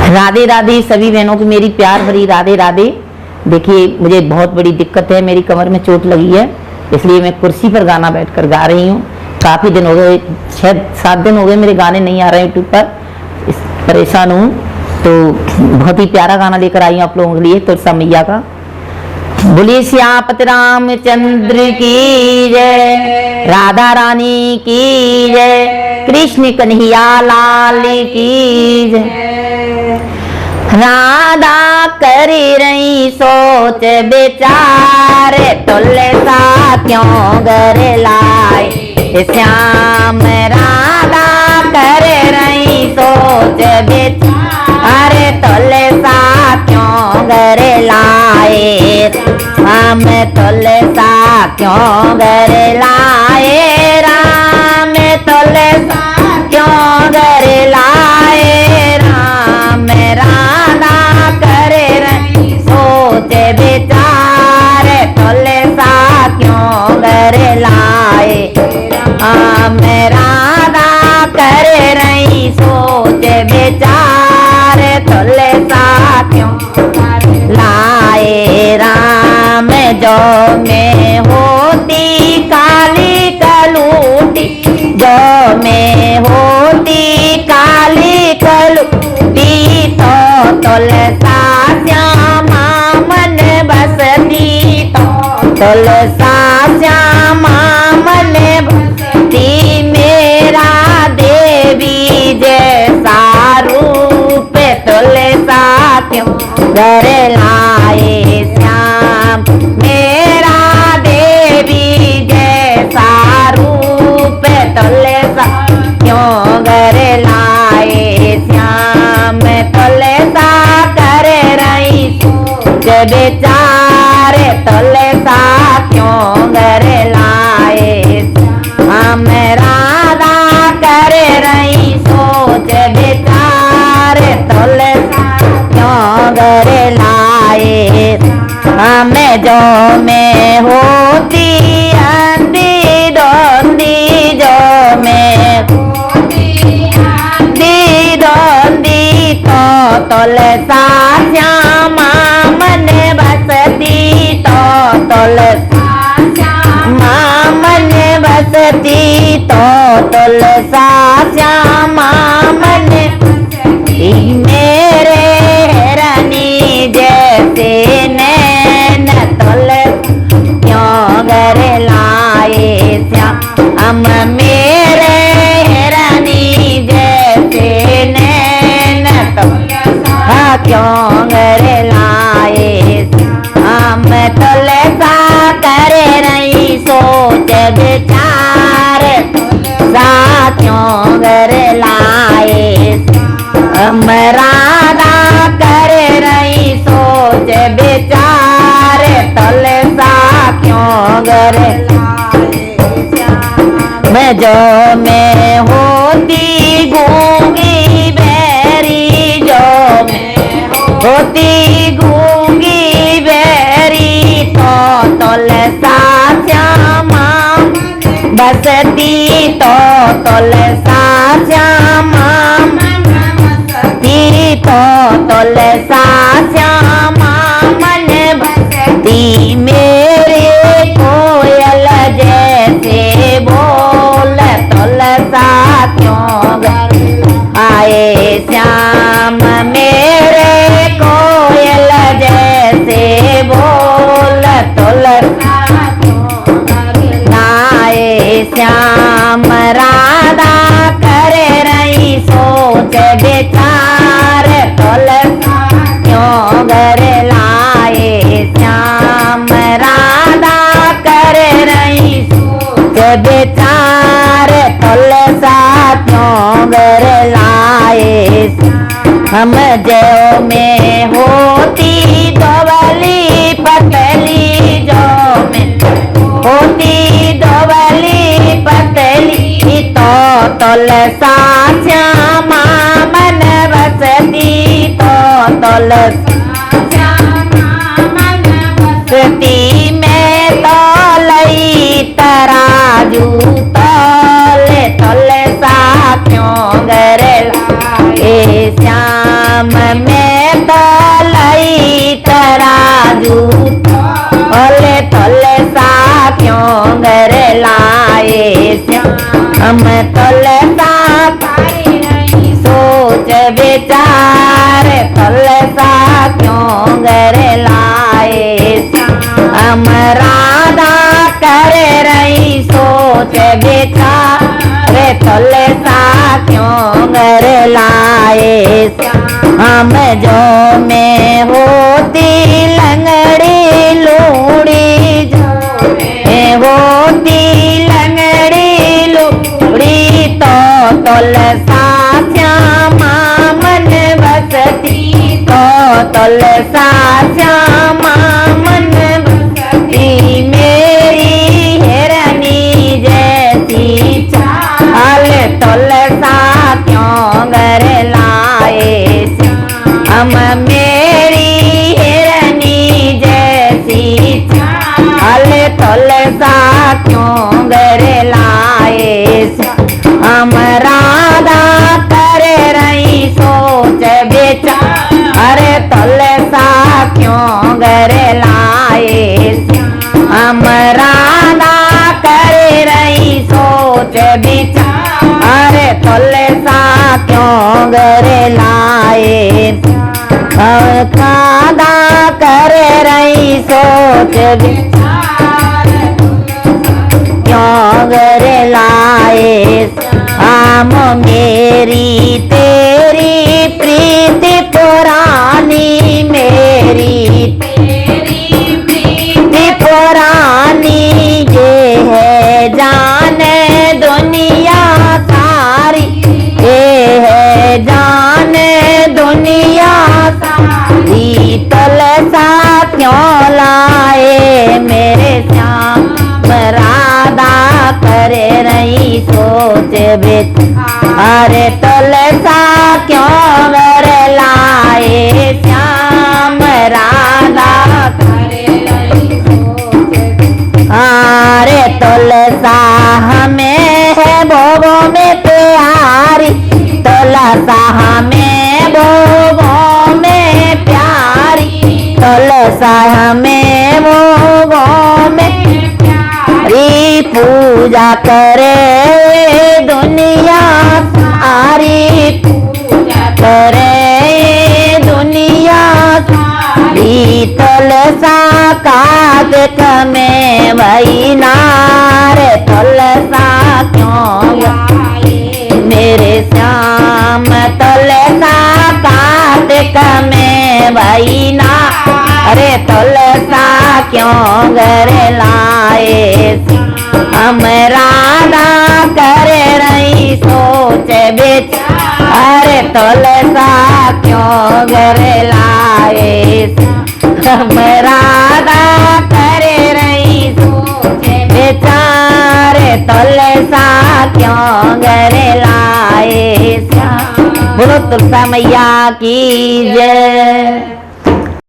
राधे राधे सभी बहनों की मेरी प्यार भरी राधे राधे। देखिए मुझे बहुत बड़ी दिक्कत है, मेरी कमर में चोट लगी है, इसलिए मैं कुर्सी पर गाना बैठकर गा रही हूँ। काफ़ी दिन हो गए, 6-7 दिन हो गए मेरे गाने नहीं आ रहे यूट्यूब पर, परेशान हूँ। तो बहुत ही प्यारा गाना लेकर आई हूँ आप लोगों के लिए, तुलसा मैया का। बोलिए श्यामपति रामचंद्र की जय, राधा रानी की जय, कृष्ण कन्हैया लाल की जय। राधा कर रही सोच बेचार, तुलसा क्यों घर लाए श्याम। राधा कर रही सोच बेचार, तुलसा क्यों घर लाए राम। तुलसा क्यों घर लाए राम, तुलसा क्यों घर लाए राम। राधा कर रही सोच विचार, तुलसा क्यों घर लाए राम। राधा कर रही सोच विचार, तुलसा क्यों लाए राम। जो में होती काली कलूटी, जो में होती काली कलूटी, तो तुलसा श्यामा मन बसती, तो तुलसा श्यामा मन बसती। मेरा देवी जैसा रूप तुलसा क्यों घर लाए श्याम। मेरा देवी जैसा रूप तुलसा क्यों घर लाए श्याम। तुलसा कर रही सोच विचार, तुलसा क्यों घर लाए श्याम। राधा कर रही सोच विचार, तुलसा क्यों घर लाए राम। जो में होती अंधी धोंदी, जो में अंधी धोंदी, तो तुलसा श्यामा मन बसती, तो तुलसा श्यामा मन बसती, तो तुलसा श्यामा मन बसती। मेरे रानी जैसे नैन तुलसा क्यों घर लाए श्याम। मेरे रानी जैसे नैन तुलसा क्यों घर लाए श्याम। तुलसा कर रही सोच विचार, तुलसा क्यों घर लाए श्याम। राधा कर रही सोच विचार, तुलसा क्यों घर लाए श्याम। जो में होती गूंगी बैरी, जो में होती गूंगी बैरी, तो तुलसा श्यामा बसती, तो तुलसा श्यामा बसती, तो तुलसा श्यामा मन बसती। मेरे कोयल जैसे बोल, तुलसा क्यों घर आए श्याम। मेरे कोयल जैसे बोल, तुलसा क्यों घर आए श्याम। राधा कर रही सोच विचार, तुलसा क्यों घर लाए श्याम। राधा कर रही सोच विचार, तुलसा क्यों घर लाए हम। जो में होती धोवली पतली, जो में होती धोवली पतली, तो तुलसा श्यामा मन बसती, तो तुलसा श्यामा मन बसती। मैं तो लई तराजू तोले, तुलसा क्यों घर लाए श्याम। हम तुलसा करे रही सोच विचार, तुलसा क्यों घर लाए हम राधा करे रही सोच विचार, तुलसा क्यों घर लाए हम जो में होती लंगड़ी लूड़ी, जो में होती लंगड़ी लूड़ी तो तुलसा श्यामा मन बसती, तो तुलसा श्यामा मन बसती मेरी हिरनी जैसी चाल, तुलसा क्यों घर लाए हम मेरी हिरनी जैसी चाल, तुलसा क्यों घर लाए हम राधा करे रही सोच विचार, अरे तुलसा क्यों घर लाए हम राधा करे रही सोच विचार, अरे तुलसा क्यों घर लाए राधा करे रही सोच विचार, क्यों घर लाए हम मेरी तेरी प्रीति पुरानी, मेरी तेरी प्रीति पुरानी ये है जाने दुनिया सारी, ये है जाने दुनिया सारी, तुलसा क्यों लाए मेरे श्याम राधा करे रही सोच विचार, तुलसा क्यों घर लाए श्याम राधा करे रही सोच विचार, तुलसा हमें है भोगो में प्यारी, तुलसा हमें भोगो में प्यारी, तुलसा हमें भोगो में प्यारी, पूजा करे दुनिया सारी, पूजा करे दुनिया सारी, तुलसा कागज में वही नार, तुलसा क्यों लाए मेरे श्याम, तुलसा कार्तिक में वही नार, अरे तुलसा क्यों घर लाए हम राधा करे रही सोच विचार, अरे तुलसा क्यों घर लाए हम राधा करे रही सोच विचार, तुलसा क्यों घर लाए। बोलो तुलसा मैया की जय।